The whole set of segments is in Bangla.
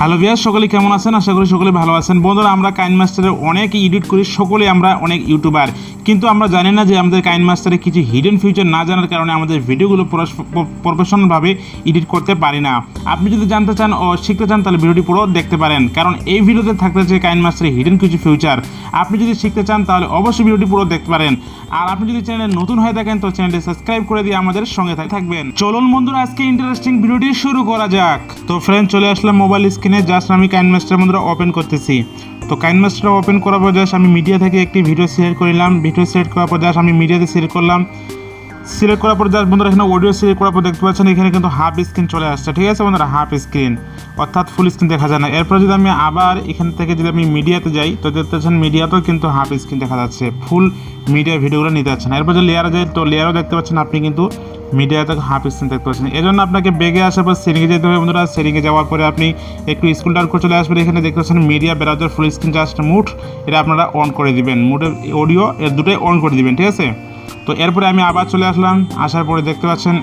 হ্যালো ভিউয়ার্স, সকলে কেমন আছেন? আশা করি সকলে ভালো আছেন। বন্ধুরা, আমরা কাইনমাস্টারে অনেক এডিট করি, সকলে আমরা অনেক ইউটিউবার, কিন্তু আমরা জানি না যে আমাদের কাইনমাস্টারে কিছু হিডেন ফিচার না জানার কারণে আমাদের ভিডিওগুলো প্রফেশনালভাবে এডিট করতে পারি না। আপনি যদি জানতে চান ও শিখতে চান তাহলে ভিডিওটি পুরো দেখতে পারেন, কারণ এই ভিডিওতে থাকতেছে কাইনমাস্টারে হিডেন কিছু ফিচার। আপনি যদি শিখতে চান তাহলে অবশ্যই ভিডিওটি পুরো দেখতে পারেন। আর আপনি যদি চ্যানেলে নতুন হয়ে থাকেন তো চ্যানেলটি সাবস্ক্রাইব করে দিয়ে আমাদের সঙ্গে থাকবেন। চলুন বন্ধুরা, আজকে ইন্টারেস্টিং ভিডিওটি শুরু করা যাক। তো ফ্রেন্ড, চলে আসলাম মোবাইল স্ক্রিনে। জাস্ট আমি কাইনমাস্টার বন্ধুরা ওপেন করতেছি। তো কাইনমাস্টার ওপেন করার পর জাস্ট আমি মিডিয়া থেকে একটি ভিডিও সিলেক্ট করলাম। ভিডিও সিলেক্ট করার পর জাস্ট আমি মিডিয়াতে সিলেক্ট করলাম। সিলেক্ট করার পর জাস্ট বন্ধুরা এখানে অডিও সিলেক্ট করার পর দেখতে পাচ্ছেন এখানে কিন্তু হাফ স্ক্রিন চলে আসছে। ঠিক আছে বন্ধুরা, হাফ স্ক্রিন অর্থাৎ ফুল স্ক্রিন দেখা যায় না। এরপর যদি আমি আবার এখান থেকে যদি আমি মিডিয়াতে যাই তো দেখতে পাচ্ছেন মিডিয়াতেও কিন্তু হাফ স্ক্রিন দেখা যাচ্ছে, ফুল মিডিয়া ভিডিওগুলো নিতে পারছেন। এরপর যদি লেয়ারে যাই তো লেয়ারও দেখতে পাচ্ছেন আপনি কিন্তু মিডিয়াতে হাফ স্ক্রিন দেখতে পাচ্ছেন। এই জন্য আপনাকে বেগে আসার পর সেটিংয়ে যেতে হবে বন্ধুরা। সেটিংয়ে যাওয়ার পরে আপনি একটু স্ক্রল ডাউন করে চলে আসবেন। এখানে দেখতে পাচ্ছেন media browser full screen just mood, এটা আপনারা অন করে দিবেন। মুডের অডিও এর দুটোই অন করে দিবেন। ঠিক আছে, তো এরপরে আমি আবার চলে আসলাম। আসার পরে দেখতে পাচ্ছেন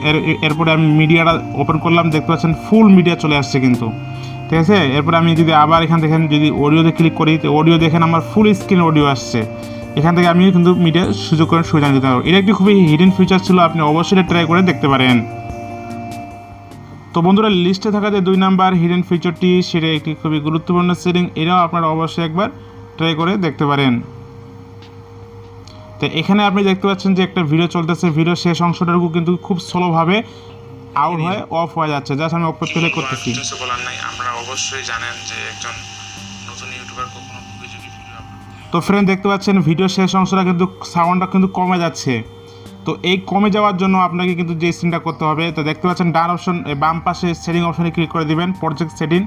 এরপরে আমি মিডিয়াটা ওপেন করলাম, দেখতে পাচ্ছেন ফুল মিডিয়া চলে আসছে কিন্তু। ঠিক আছে, এরপরে আমি যদি আবার এখান থেকে যদি অডিওতে ক্লিক করি তো অডিও দেখেন আমার ফুল স্ক্রিন অডিও আসছে। এখান থেকে আমি কিন্তু মিডিয়া সুযোগ করে সুবিধা দিতে পারবো। এটা একটি খুবই হিডেন ফিচার ছিল, আপনি অবশ্যই ট্রাই করে দেখতে পারেন। তো বন্ধুরা, লিস্টে থাকা যে 2 নাম্বার হিডেন ফিচারটি সেটা একটি খুবই গুরুত্বপূর্ণ সেটিং, এটাও আপনারা অবশ্যই একবার ট্রাই করে দেখতে পারেন। তো এখানে আপনি দেখতে পাচ্ছেন যে একটা ভিডিও চলতেছে, ভিডিও শেষ অংশটুকু কিন্তু খুব স্লোভাবে আউট হয়ে অফ হয়ে যাচ্ছে। জাস্ট আমি অফ প্লে করতেছি। কিছু বলার নাই, আমরা অবশ্যই জানেন যে একজন নতুন ইউটিউবার কখনো উপযোগী ভিডিও। তো ফ্রেন্ড, দেখতে পাচ্ছেন ভিডিও শেষ অংশটা কিন্তু সাউন্ডটা কিন্তু কমে যাচ্ছে। তো এই কমে যাওয়ার জন্য আপনাকে কিন্তু যে সেটিংটা করতে হবে, তো দেখতে পাচ্ছেন ডান অপশন বাম পাশে সেটিং অপশনে ক্লিক করে দিবেন, প্রজেক্ট সেটিং।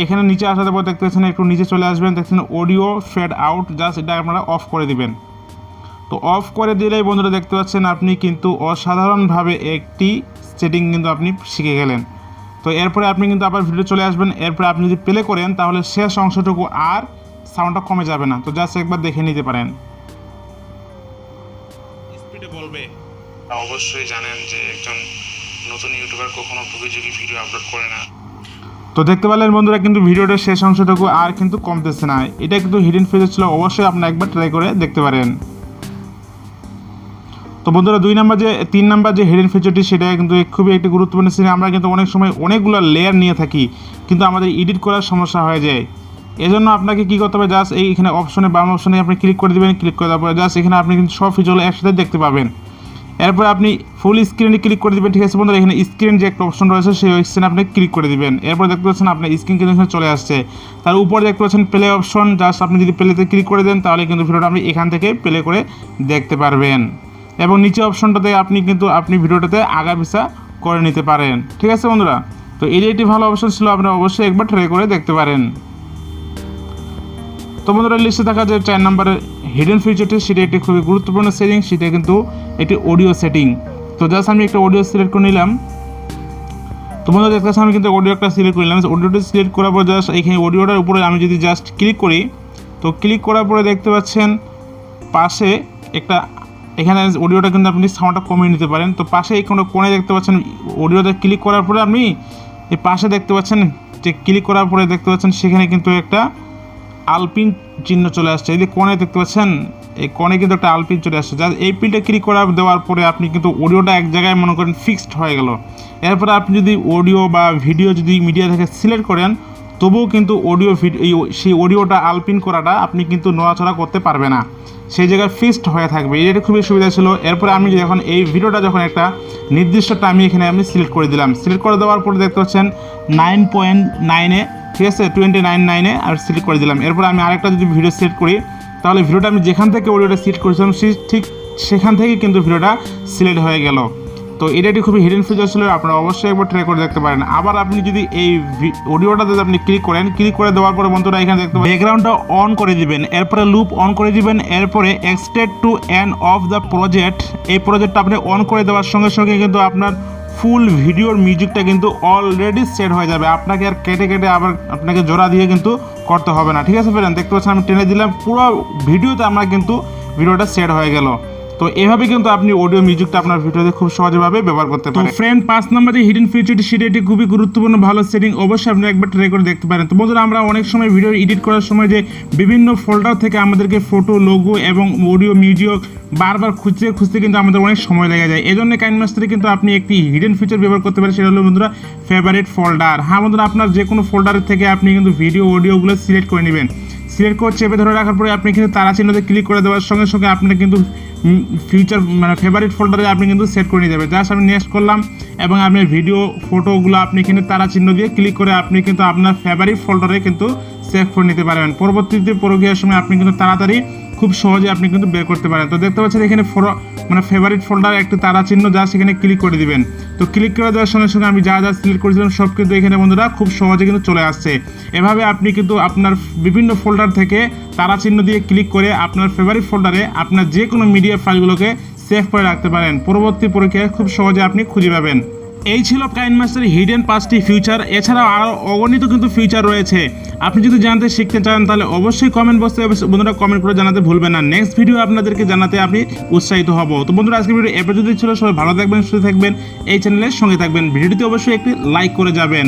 এখানে নিচে আসার পর দেখতে পাচ্ছেন একটু নিচে চলে আসবেন, দেখছেন অডিও ফেড আউট, জাস্ট এটা আপনারা অফ করে দিবেন। তো অফ করে দিলেই বন্ধুরা দেখতে পাচ্ছেন আপনি কিন্তু অসাধারণভাবে একটি সেটিং কিন্তু আপনি শিখে গেলেন। তো এরপরে আপনি কিন্তু আবার ভিডিও চলে আসবেন। এরপরে আপনি যদি প্লে করেন তাহলে শেষ অংশটুকু আর সাউন্ডটা কমে যাবে না। তো জাস্ট একবার দেখে নিতে পারেন। স্পিডে বলবে, অবশ্যই জানেন যে একজন নতুন ইউটিউবার কখনো উপযোগী ভিডিও আপলোড করে না। তো দেখতে পেলেন বন্ধুরা, কিন্তু ভিডিওটার শেষ অংশটুকু আর কিন্তু কমতেছে না। এটা কিন্তু হিডেন ফিচার ছিল, অবশ্যই আপনি একবার ট্রাই করে দেখতে পারেন। তো বন্ধুরা, 3 নাম্বার যে হিডেন ফিচারটি সেটা কিন্তু খুবই একটি গুরুত্বপূর্ণ সেটিং। আমরা কিন্তু অনেক সময় অনেকগুলো লেয়ার নিয়ে থাকি, কিন্তু আমাদের এডিট করার সমস্যা হয়ে যায়। এজন্য আপনাকে কী করতে হবে, জাস্ট এইখানে অপশনে বাম অপশনে আপনি ক্লিক করে দেবেন। ক্লিক করে দেওয়ার পরে জাস্ট এখানে আপনি কিন্তু সব ফিচারগুলো একসাথে দেখতে পাবেন। এরপর আপনি ফুল স্ক্রিনে ক্লিক করে দেবেন। ঠিক আছে বন্ধুরা, এখানে স্ক্রিন যে একটা অপশন রয়েছে সেই স্ক্রিনে আপনি ক্লিক করে দেবেন। এরপর দেখতে পাচ্ছেন আপনার স্ক্রিন কিন্তু এখানে চলে আসছে। তার উপরে দেখতে পাচ্ছেন প্লে অপশন, জাস্ট আপনি যদি প্লেতে ক্লিক করে দেন তাহলে কিন্তু ভিডিওটা আপনি এখান থেকে প্লে করে দেখতে পারবেন। এবং নিচে অপশনটাতে আপনি ভিডিওটাতে আগা পিছা করে নিতে পারেন। ঠিক আছে বন্ধুরা, তো এই একটি ভালো অপশন ছিল, আপনারা অবশ্যই একবার ট্রাই করে দেখতে পারেন। তো বন্ধুরা, লিস্টে থাকা যে 4 নাম্বারের হিডেন ফিচারটি সেটা একটি খুবই গুরুত্বপূর্ণ সেটিং, সেটা কিন্তু একটি অডিও সেটিং। তো জাস্ট আমি একটা অডিও সিলেক্ট করে নিলাম। তো বন্ধুরা, দেখতে পাচ্ছেন আমি কিন্তু অডিও একটা সিলেক্ট করে নিলাম। অডিওটা সিলেক্ট করার পর জাস্ট এইখানে অডিওটার উপরে আমি যদি জাস্ট ক্লিক করি তো ক্লিক করার পরে দেখতে পাচ্ছেন পাশে একটা, এখানে অডিওটা কিন্তু আপনি সাউন্ডটা কমিয়ে নিতে পারেন। তো পাশে এই কোণে দেখতে পাচ্ছেন অডিওতে ক্লিক করার পরে আপনি এই পাশে দেখতে পাচ্ছেন যে ক্লিক করার পরে দেখতে পাচ্ছেন সেখানে কিন্তু একটা আলপিন চিহ্ন চলে আসছে। এই যে কোণে দেখতে পাচ্ছেন, এই কোণে কিন্তু একটা আলপিন চলে আসছে। যা এই পিনটা ক্লিক করা দেওয়ার পরে আপনি কিন্তু অডিওটা এক জায়গায় মনে করেন ফিক্সড হয়ে গেল। এরপরে আপনি যদি অডিও বা ভিডিও যদি মিডিয়া থেকে সিলেক্ট করেন তবুও কিন্তু সেই অডিওটা আলপিন করাটা আপনি কিন্তু নড়াচড়া করতে পারবে না, সেই জায়গায় ফিক্সড হয়ে থাকবে। এটা খুবই সুবিধা ছিল। এরপরে আমি যখন এই ভিডিওটা যখন একটা নির্দিষ্ট টাইমে এখানে আমি সিলেক্ট করে দিলাম, সিলেক্ট করে দেওয়ার পরে দেখতে পাচ্ছেন 9.9-এ, ঠিক আছে 29.9-এ আর সিলেক্ট করে দিলাম। এরপর আমি আরেকটা যদি ভিডিও সিলেক্ট করি তাহলে ভিডিওটা আমি যেখান থেকে অডিওটা সিলেক্ট করেছিলাম ঠিক সেখান থেকেই কিন্তু ভিডিওটা সিলেক্ট হয়ে গেল। তো এটা একটি খুবই হিডেন ফিচার ছিল, আপনারা অবশ্যই একবার ট্রাই করে দেখতে পারেন। আবার আপনি যদি এই অডিওটাতে আপনি ক্লিক করে দেওয়ার পরে বন্ধুরা এখানে দেখতে পাবেন ব্যাকগ্রাউন্ডটা অন করে দিবেন, এরপরে লুপ অন করে দিবেন, এরপরে extend two end of the project, এই প্রজেক্টটা আপনি অন করে দেওয়ার সঙ্গে সঙ্গে কিন্তু আপনার ফুল ভিডিওর মিউজিকটা কিন্তু অলরেডি সেট হয়ে যাবে। আপনাকে আর কেটে আবার আপনাকে জোড়া দিয়ে কিন্তু করতে হবে না। ঠিক আছে ফ্রেন্ড, দেখতে পাচ্ছেন আমি টেনে দিলাম, পুরো ভিডিওতে আমরা কিন্তু ভিডিওটা সেট হয়ে গেল। তো এভাবে কিন্তু আপনি অডিও মিউজিকটা আপনার ভিডিওতে খুব সহজভাবে ব্যবহার করতে পারেন। তো ফ্রেন্ড 5 নম্বরে হিডেন ফিচারটি সেটা এটি খুবই গুরুত্বপূর্ণ ভালো সেটিং, অবশ্যই আপনি একবার ট্রাই করে দেখতে পারেন। তো বন্ধুরা আমরা অনেক সময় ভিডিও এডিট করার সময় যে বিভিন্ন ফোল্ডার থেকে আমাদেরকে ফটো, লোগো এবং অডিও মিউজিক বারবার খুঁজতে কিন্তু আমাদের অনেক সময় লেগে যায়। এই জন্য কাইনমাস্টারে কিন্তু আপনি একটি হিডেন ফিচার ব্যবহার করতে পারেন, সেটা হলো বন্ধুরা ফেভারিট ফোল্ডার। হ্যাঁ বন্ধুরা, আপনার যে কোনো ফোল্ডারের থেকে আপনি কিন্তু ভিডিও অডিওগুলো সিলেক্ট করে নেবেন। সিলেক্ট করে চেপে ধরে রাখার পরে আপনি কিন্তু তারা চিহ্নতে ক্লিক করে দেওয়ার সঙ্গে সঙ্গে আপনার কিন্তু ফিউচার মানে ফেভারিট ফোল্ডারে আপনি কিন্তু সেট করে নিয়ে যাবেন। জাস্ট আমি নেক্সট করলাম এবং আপনি ভিডিও ফটোগুলো আপনি কিন্তু তারা চিহ্ন দিয়ে ক্লিক করে আপনি কিন্তু আপনার ফেভারিট ফোল্ডারে কিন্তু সেভ করে নিতে পারবেন। পরবর্তীতে প্রক্রিয়ার সময় আপনি কিন্তু তাড়াতাড়ি খুব সহজে আপনি কিন্তু বের করতে পারেন। তো দেখতে পাচ্ছেন এখানে মানে ফেভারিট ফোল্ডার একটি তারা চিহ্ন, যা সেখানে ক্লিক করে দিবেন। তো ক্লিক করে দেওয়ার সঙ্গে সঙ্গে আমি যা সিলেক্ট করেছিলাম সব কিন্তু এখানে বন্ধুরা খুব সহজে কিন্তু চলে আসছে। এভাবে আপনি কিন্তু আপনার বিভিন্ন ফোল্ডার থেকে তারা চিহ্ন দিয়ে ক্লিক করে আপনার ফেভারিট ফোল্ডারে আপনার যে কোনো মিডিয়া ফাইলগুলোকে সেভ করে রাখতে পারেন। পরবর্তী পরীক্ষায় খুব সহজে আপনি খুঁজে পাবেন। এই ছিল কাইনমাস্টারের হিডেন 5টি ফিচার। এছাড়াও আরও অগণিত কিন্তু ফিচার রয়েছে। আপনি যদি জানতে শিখতে চান তাহলে অবশ্যই কমেন্ট বক্সে বন্ধুরা কমেন্ট করে জানাতে ভুলবেন না। নেক্সট ভিডিও আপনাদেরকে জানাতে আপনি উৎসাহিত হব। তো বন্ধুরা আজকের ভিডিও এ পর্যন্তই ছিল। সবাই ভালো থাকবেন, সুস্থ থাকবেন, এই চ্যানেলের সঙ্গে থাকবেন। ভিডিওটি অবশ্যই একটি লাইক করে যাবেন।